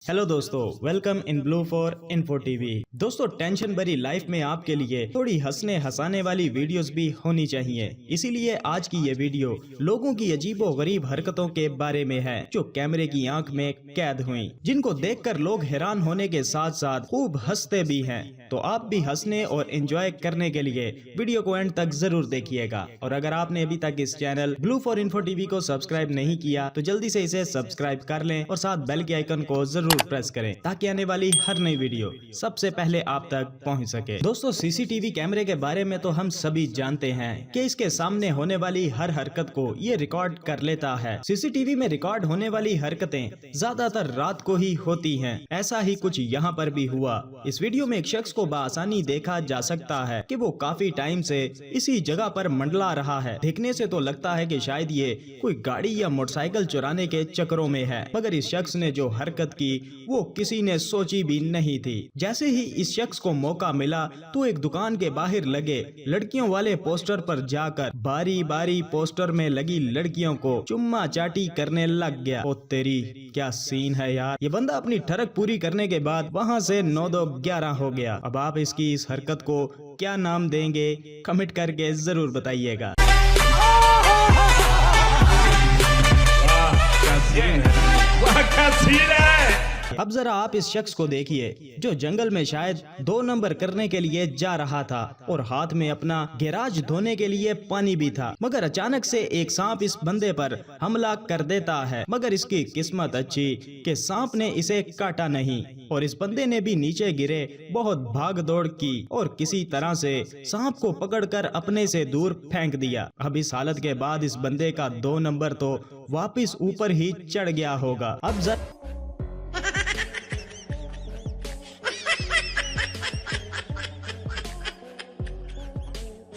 Hello दोस्तों, welcome in blue for info TV. दोस्तों, tension भरी लाइफ में आपके लिए थोड़ी हंसने हंसाने वाली वीडियोस भी होनी चाहिए। इसीलिए आज की ये वीडियो लोगों की अजीबो गरीब हरकतों के बारे में है जो कैमरे की आंख में कैद हुई, जिनको देखकर लोग हैरान होने के साथ साथ खूब हंसते भी हैं। तो आप भी हंसने और एंजॉय करने के लिए वीडियो को एंड तक जरूर देखिएगा। और अगर आपने अभी तक इस channel blue for info TV को सब्सक्राइब नहीं किया तो जल्दी से इसे सब्सक्राइब कर लें और साथ बेल के आइकन को जरूर प्रेस करें ताकि आने वाली हर नई वीडियो सबसे पहले आप तक पहुंच सके। दोस्तों, सीसीटीवी कैमरे के बारे में तो हम सभी जानते हैं कि इसके सामने होने वाली हर हरकत को ये रिकॉर्ड कर लेता है। सीसीटीवी में रिकॉर्ड होने वाली हरकतें ज्यादातर रात को ही होती हैं। ऐसा ही कुछ यहाँ पर भी हुआ। इस वीडियो में एक शख्स को बआसानी देखा जा सकता है कि वो काफी टाइम से इसी जगह पर मंडला रहा है। देखने से तो लगता है कि शायद ये कोई गाड़ी या मोटरसाइकिल चुराने के चक्करों में है, मगर इस शख्स ने जो हरकत की वो किसी ने सोची भी नहीं थी। जैसे ही इस शख्स को मौका मिला तो एक दुकान के बाहर लगे लड़कियों वाले पोस्टर पर जाकर बारी बारी पोस्टर में लगी लड़कियों को चुम्मा चाटी करने लग गया। ओ तेरी, क्या सीन है यार। ये बंदा अपनी ठरक पूरी करने के बाद वहाँ से 9-2-11 हो गया। अब आप इसकी इस हरकत को क्या नाम देंगे, कमेंट करके जरूर बताइएगा। अब जरा आप इस शख्स को देखिए जो जंगल में शायद 2 नंबर करने के लिए जा रहा था और हाथ में अपना गैराज धोने के लिए पानी भी था, मगर अचानक से एक सांप इस बंदे पर हमला कर देता है। मगर इसकी किस्मत अच्छी कि सांप ने इसे काटा नहीं और इस बंदे ने भी नीचे गिरे बहुत भाग दौड़ की और किसी तरह से सांप को पकड़कर अपने से दूर फेंक दिया। अब इस हालत के बाद इस बंदे का 2 नंबर तो वापिस ऊपर ही चढ़ गया होगा। अब जरा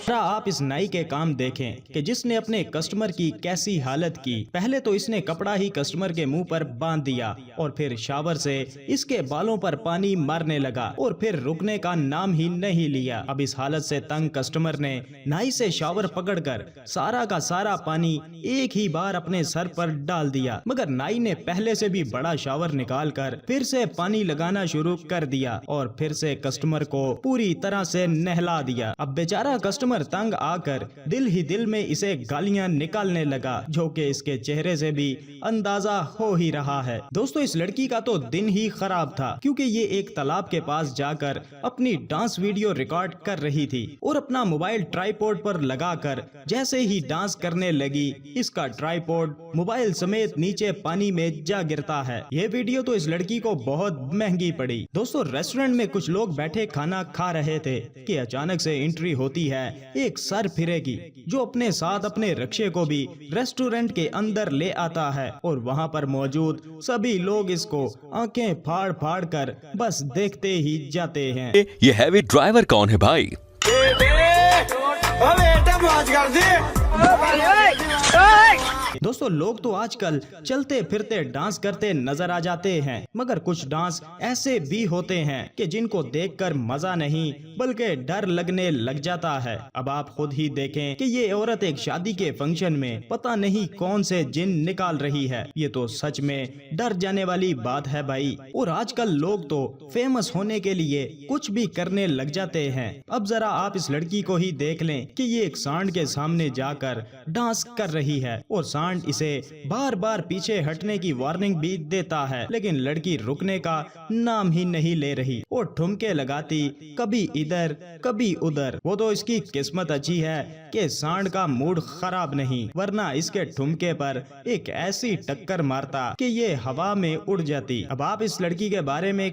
आप इस नाई के काम देखें कि जिसने अपने कस्टमर की कैसी हालत की। पहले तो इसने कपड़ा ही कस्टमर के मुंह पर बांध दिया और फिर शावर से इसके बालों पर पानी मारने लगा और फिर रुकने का नाम ही नहीं लिया। अब इस हालत से तंग कस्टमर ने नाई से शावर पकड़कर सारा का सारा पानी एक ही बार अपने सर पर डाल दिया, मगर नाई ने पहले से भी बड़ा शावर निकाल कर फिर से पानी लगाना शुरू कर दिया और फिर से कस्टमर को पूरी तरह से नहला दिया। अब बेचारा कस्टमर तंग आकर दिल ही दिल में इसे गालियां निकालने लगा, जो कि इसके चेहरे से भी अंदाजा हो ही रहा है। दोस्तों, इस लड़की का तो दिन ही खराब था क्योंकि ये एक तालाब के पास जाकर अपनी डांस वीडियो रिकॉर्ड कर रही थी और अपना मोबाइल ट्राइपॉड पर लगाकर जैसे ही डांस करने लगी इसका ट्राइपॉड मोबाइल समेत नीचे पानी में जा गिरता है। ये वीडियो तो इस लड़की को बहुत महंगी पड़ी। दोस्तों, रेस्टोरेंट में कुछ लोग बैठे खाना खा रहे थे कि अचानक से एंट्री होती है एक सर फिरे की जो अपने साथ अपने रक्षे को भी रेस्टोरेंट के अंदर ले आता है और वहाँ पर मौजूद सभी लोग इसको आंखें फाड़ फाड़ कर बस देखते ही जाते हैं। ये हैवी ड्राइवर कौन है भाई? दोस्तों, लोग तो आजकल चलते फिरते डांस करते नजर आ जाते हैं, मगर कुछ डांस ऐसे भी होते हैं कि जिनको देखकर मजा नहीं बल्कि डर लगने लग जाता है। अब आप खुद ही देखें कि ये औरत एक शादी के फंक्शन में पता नहीं कौन से जिन निकाल रही है। ये तो सच में डर जाने वाली बात है भाई। और आजकल लोग तो फेमस होने के लिए कुछ भी करने लग जाते हैं। अब जरा आप इस लड़की को ही देख लें कि ये एक सांड के सामने जाकर डांस कर रही है और सांड इसे बार बार पीछे हटने की वार्निंग भी देता है, लेकिन लड़की रुकने का नाम ही नहीं ले रही और ठुमके लगाती कभी इधर कभी उधर। वो तो इसकी किस्मत अच्छी है कि सांड का मूड खराब नहीं, वरना इसके ठुमके पर एक ऐसी टक्कर मारता कि ये हवा में उड़ जाती। अब आप इस लड़की के बारे में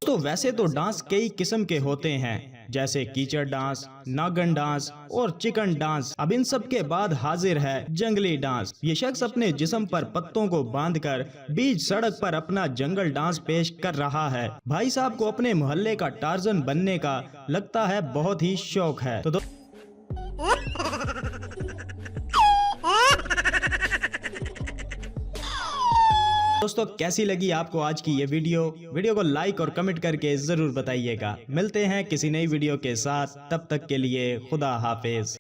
तो वैसे तो डांस कई किस्म के होते हैं, जैसे कीचड़ डांस, नागन डांस और चिकन डांस। अब इन सब के बाद हाजिर है जंगली डांस। ये शख्स अपने जिस्म पर पत्तों को बांधकर बीच सड़क पर अपना जंगल डांस पेश कर रहा है। भाई साहब को अपने मोहल्ले का टार्जन बनने का लगता है बहुत ही शौक है। तो दोस्तों, कैसी लगी आपको आज की ये वीडियो को लाइक और कमेंट करके जरूर बताइएगा। मिलते हैं किसी नई वीडियो के साथ, तब तक के लिए खुदा हाफिज।